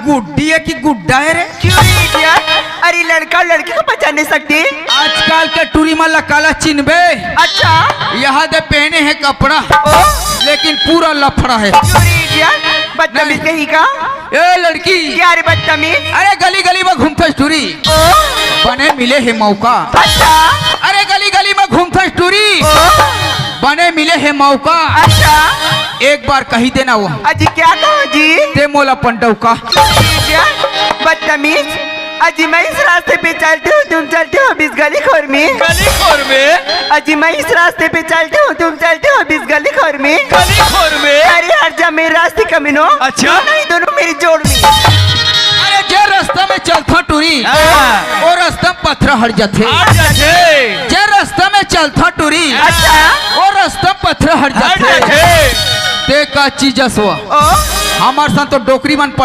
गुड्डी है कि गुड्डा है रे? क्यों रे इडियट? अरे लड़का लड़की को पहचान नहीं सकती। आजकल के टूरी मल्ला काला चिन्हबे। अच्छा यहाँ दे पहने है कपड़ा ओ लेकिन पूरा लफड़ा है। क्यों रे इडियट? बदतमीज कहीं का। ए लड़की क्या रे बदतमीज? अरे गली गली में घूमता टूरी ओ बने मिले है मौका। अच्छा अरे गली गली में घूमता टूरी ओ बने मिले है मौका। अच्छा एक बार कही देना वो अजी क्या कहो जी? ते मोला पंडव का। इडियट बदतमीज। अजी मैं इस रास्ते पे चलती हूँ तुम चलते हो बीस गली खोर में। गली खोर में? अजी मैं इस रास्ते पे चलती हूँ तुम चलते हो बीस गली खोर में। गली खोर में? अरे हट जा मेरे रास्ते कमीनो। अच्छा। नहीं दोनों मेरी जोड़ में। अरे जे रास्ता में चलता टूरी हाँ। वो रास्ता में पत्थर हट जाते। हट जाते। जे रास्ता में चलता टूरी अच्छा वो रास्ता में पत्थर हट हट जाते। जाते। ते का चीज असवा ओ हमार साथ तो डोकरी मन